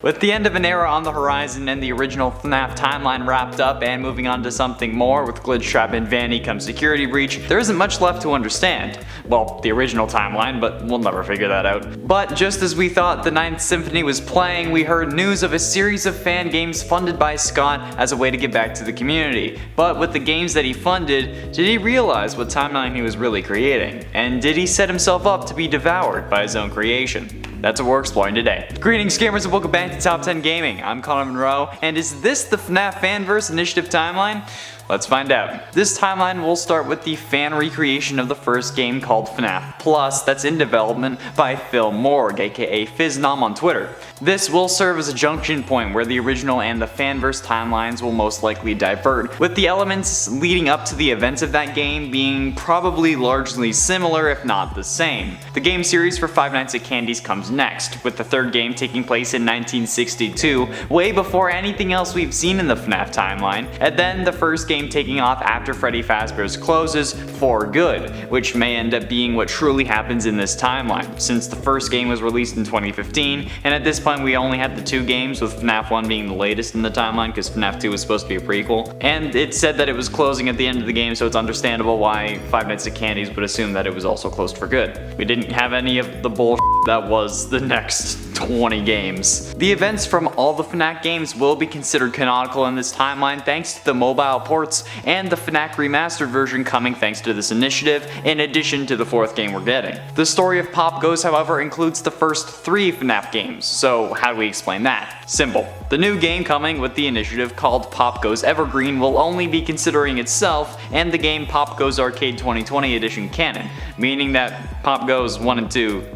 With the end of an era on the horizon and the original FNAF timeline wrapped up and moving on to something more with glitchtrap and Vanny come security breach, there isn't much left to understand. Well, the original timeline, but we'll never figure that out. But just as we thought the 9th Symphony was playing, we heard news of a series of fan games funded by Scott as a way to give back to the community. But with the games that he funded, did he realize what timeline he was really creating? And did he set himself up to be devoured by his own creation? That's what we're exploring today. Greetings gamers and welcome back to Top 10 Gaming. I'm Connor Monroe, and is this the FNAF Fanverse initiative timeline? Let's find out. This timeline will start with the fan recreation of the first game called FNAF Plus that's in development by Phil Morg, aka FizzNom on Twitter. This will serve as a junction point where the original and the Fanverse timelines will most likely divert, with the elements leading up to the events of that game being probably largely similar if not the same. The game series for Five Nights at Candy's comes next, with the third game taking place in 1962, way before anything else we've seen in the FNAF timeline, and then the first game taking off after Freddy Fazbear's closes for good, which may end up being what truly happens in this timeline, since the first game was released in 2015, and at this point we only had the two games, with FNAF 1 being the latest in the timeline because FNAF 2 was supposed to be a prequel, and it said that it was closing at the end of the game, so it's understandable why Five Nights at Candy's would assume that it was also closed for good. We didn't have any of the bullshit that was the next 20 games. The events from all the FNAF games will be considered canonical in this timeline thanks to the mobile ports and the FNAF remastered version coming thanks to this initiative, in addition to the fourth game we're getting. The story of Pop Goes, however, includes the first 3 FNAF games, so how do we explain that? Simple. The new game coming with the initiative called Pop Goes Evergreen will only be considering itself and the game Pop Goes Arcade 2020 Edition canon, meaning that Pop Goes 1 and 2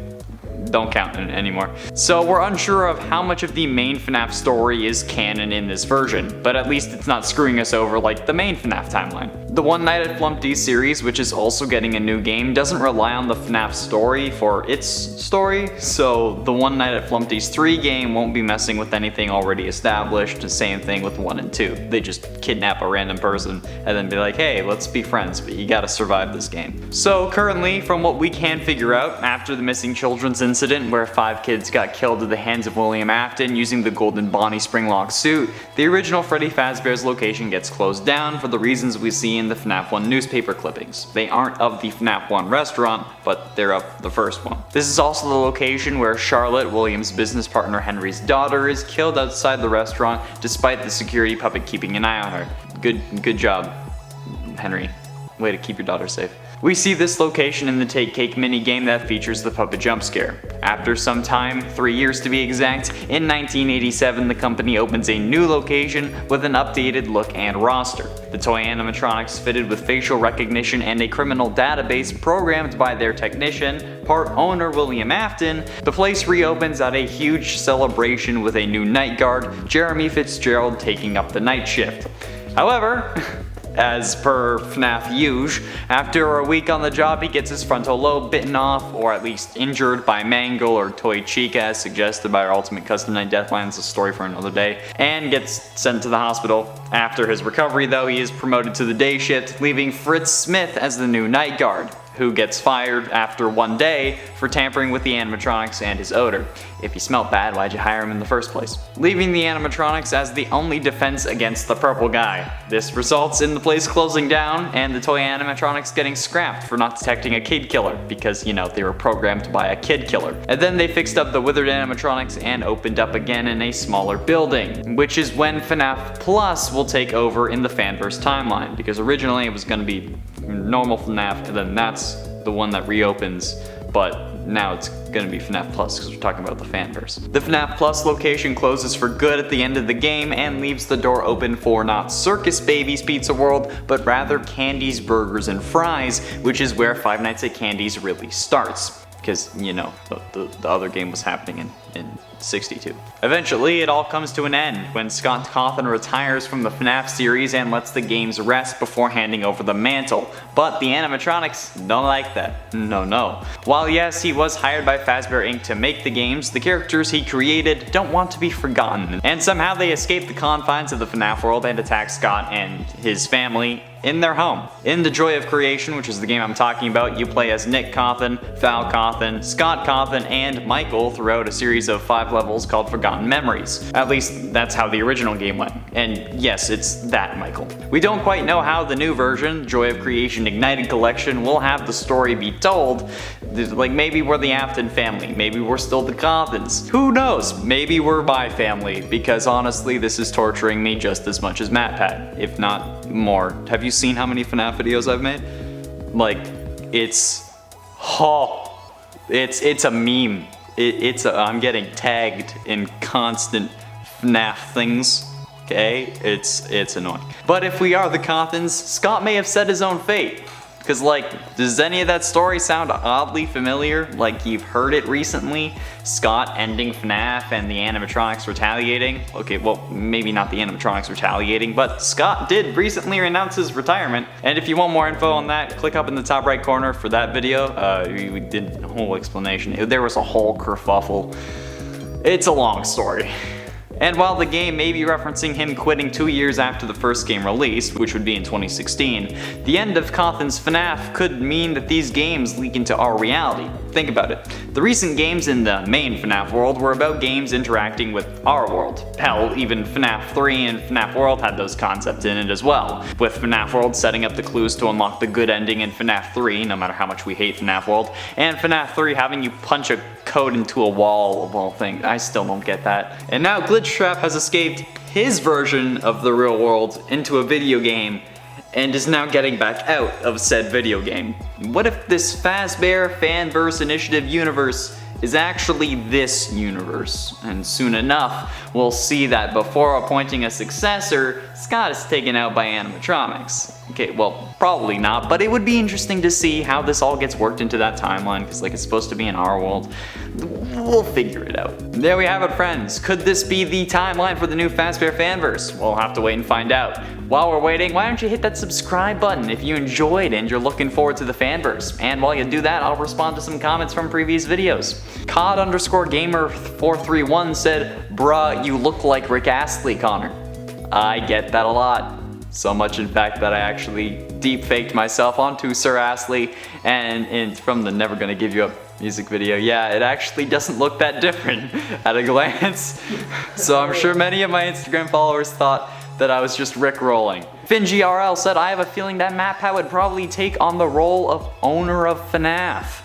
don't count anymore. So we're unsure of how much of the main FNAF story is canon in this version, but at least it's not screwing us over like the main FNAF timeline. The One Night at Flumpty's series, which is also getting a new game, doesn't rely on the FNAF story for its story, so the One Night at Flumpty's 3 game won't be messing with anything already established. The same thing with 1 and 2. They just kidnap a random person and then be like, hey, let's be friends, but you gotta survive this game. So currently, from what we can figure out, after the missing children's incident where 5 kids got killed at the hands of William Afton using the golden Bonnie Springlock suit, the original Freddy Fazbear's location gets closed down for the reasons we see in the FNAF 1 newspaper clippings. They aren't of the FNAF 1 restaurant, but they're of the first one. This is also the location where Charlotte, William's business partner Henry's daughter, is killed outside the restaurant despite the security puppet keeping an eye on her. Good job, Henry. Way to keep your daughter safe. We see this location in the Take Cake minigame that features the puppet jump scare. After some time, 3 years to be exact, in 1987 the company opens a new location with an updated look and roster. The toy animatronics fitted with facial recognition and a criminal database programmed by their technician, part owner William Afton. The place reopens at a huge celebration with a new night guard, Jeremy Fitzgerald, taking up the night shift. However, as per FNAF usual, after a week on the job he gets his frontal lobe bitten off, or at least injured by Mangle or Toy Chica as suggested by our Ultimate Custom Night Deathline. It's a story for another day, and gets sent to the hospital. After his recovery though, he is promoted to the day shift, leaving Fritz Smith as the new night guard, who gets fired after 1 day for tampering with the animatronics and his odor. If you smelled bad, why'd you hire him in the first place? Leaving the animatronics as the only defense against the purple guy. This results in the place closing down and the toy animatronics getting scrapped for not detecting a kid killer, because, you know, they were programmed by a kid killer. And then they fixed up the withered animatronics and opened up again in a smaller building, which is when FNAF Plus will take over in the Fanverse timeline, because originally it was going to be normal FNAF, and then that's the one that reopens, but now it's gonna be FNAF Plus because we're talking about the Fanverse. The FNAF Plus location closes for good at the end of the game and leaves the door open for not Circus Baby's Pizza World, but rather Candy's Burgers and Fries, which is where Five Nights at Candy's really starts. Because, you know, the other game was happening in 62. Eventually, it all comes to an end when Scott Cawthon retires from the FNAF series and lets the games rest before handing over the mantle. But the animatronics don't like that. No. While yes, he was hired by Fazbear Inc. to make the games, the characters he created don't want to be forgotten. And somehow they escape the confines of the FNAF world and attack Scott and his family in their home. In The Joy of Creation, which is the game I'm talking about, you play as Nick Cawthon, Val Cawthon, Scott Cawthon, and Michael throughout a series series of 5 levels called Forgotten Memories. At least that's how the original game went. And yes, it's that, Michael. We don't quite know how the new version, Joy of Creation Ignited Collection, will have the story be told. Like, maybe we're the Afton family, maybe we're still the Cothins. Who knows? Maybe we're my family, because honestly, this is torturing me just as much as MatPat, if not more. Have you seen how many FNAF videos I've made? Like, it's a meme. I'm getting tagged in constant FNAF things. Okay, it's annoying. But if we are the Cothins, Scott may have set his own fate. Cause like, does any of that story sound oddly familiar? Like you've heard it recently? Scott ending FNAF and the animatronics retaliating? Okay, well, maybe not the animatronics retaliating, but Scott did recently announce his retirement. And if you want more info on that, click up in the top right corner for that video. We did a whole explanation. There was a whole kerfuffle. It's a long story. And while the game may be referencing him quitting 2 years after the first game released, which would be in 2016, the end of Cothin's FNAF could mean that these games leak into our reality. Think about it. The recent games in the main FNAF world were about games interacting with our world. Hell, even FNAF 3 and FNAF World had those concepts in it as well, with FNAF World setting up the clues to unlock the good ending in FNAF 3, no matter how much we hate FNAF World, and FNAF 3 having you punch a code into a wall of all things. I still don't get that. And now glitchtrap has escaped his version of the real world into a video game and is now getting back out of said video game. What if this FNAF Fanverse Initiative universe is actually this universe? And soon enough, we'll see that before appointing a successor, Scott is taken out by animatronics. Okay, well, probably not, but it would be interesting to see how this all gets worked into that timeline, because like it's supposed to be in our world. We'll figure it out. There we have it, friends. Could this be the timeline for the new FNAF Fanverse? We'll have to wait and find out. While we're waiting, why don't you hit that subscribe button if you enjoyed and you're looking forward to the Fanverse. And while you do that, I'll respond to some comments from previous videos. COD_gamer431 said, "Bruh, you look like Rick Astley, Connor." I get that a lot. So much in fact that I actually deep-faked myself onto Sir Astley, and from the Never Gonna Give You Up music video, yeah, it actually doesn't look that different at a glance. So I'm sure many of my Instagram followers thought that I was just rickrolling. FinGRL said, "I have a feeling that MatPat would probably take on the role of owner of FNAF."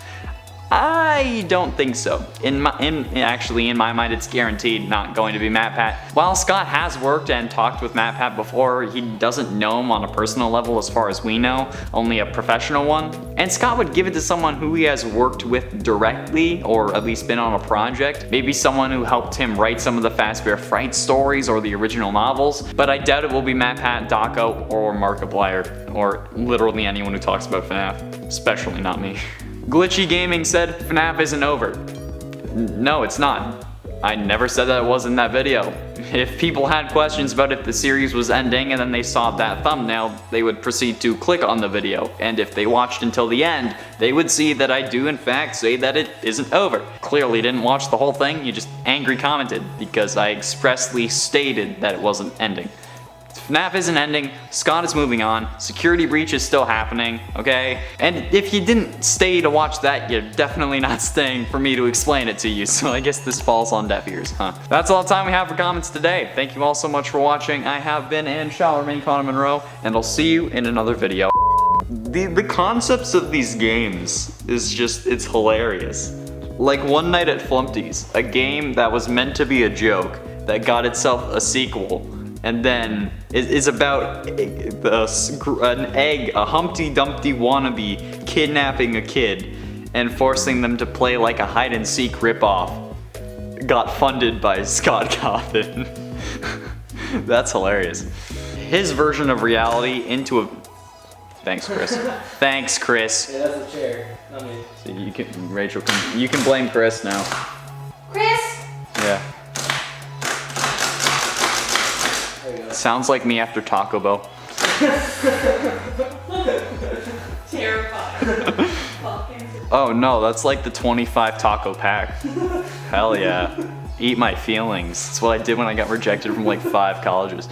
I don't think so. Actually, in my mind, it's guaranteed not going to be MatPat. While Scott has worked and talked with MatPat before, he doesn't know him on a personal level as far as we know, only a professional one. And Scott would give it to someone who he has worked with directly, or at least been on a project. Maybe someone who helped him write some of the Fazbear Fright stories or the original novels. But I doubt it will be MatPat, Daco, or Markiplier, or literally anyone who talks about FNAF, especially not me. Glitchy Gaming said, "FNAF isn't over." No, it's not. I never said that it was in that video. If people had questions about if the series was ending and then they saw that thumbnail, they would proceed to click on the video. And if they watched until the end, they would see that I do in fact say that it isn't over. Clearly didn't watch the whole thing, you just angry commented because I expressly stated that it wasn't ending. FNAF isn't ending, Scott is moving on, security breach is still happening, okay? And if you didn't stay to watch that, you're definitely not staying for me to explain it to you, so I guess this falls on deaf ears, huh? That's all the time we have for comments today. Thank you all so much for watching. I have been and shall remain Connor Monroe, and I'll see you in another video. The concepts of these games is just, it's hilarious. Like One Night at Flumpty's, a game that was meant to be a joke, that got itself a sequel, and then is about an egg, a Humpty Dumpty wannabe, kidnapping a kid and forcing them to play like a hide-and-seek ripoff. Got funded by Scott Cawthon. That's hilarious. His version of reality into a... Thanks, Chris. Thanks, Chris. Yeah, that's a chair, not me. So you can, Rachel, you can blame Chris now. Chris! Yeah. Sounds like me after Taco Bell. Terrifying. Oh no, that's like the 25 taco pack. Hell yeah. Eat my feelings. That's what I did when I got rejected from like 5 colleges.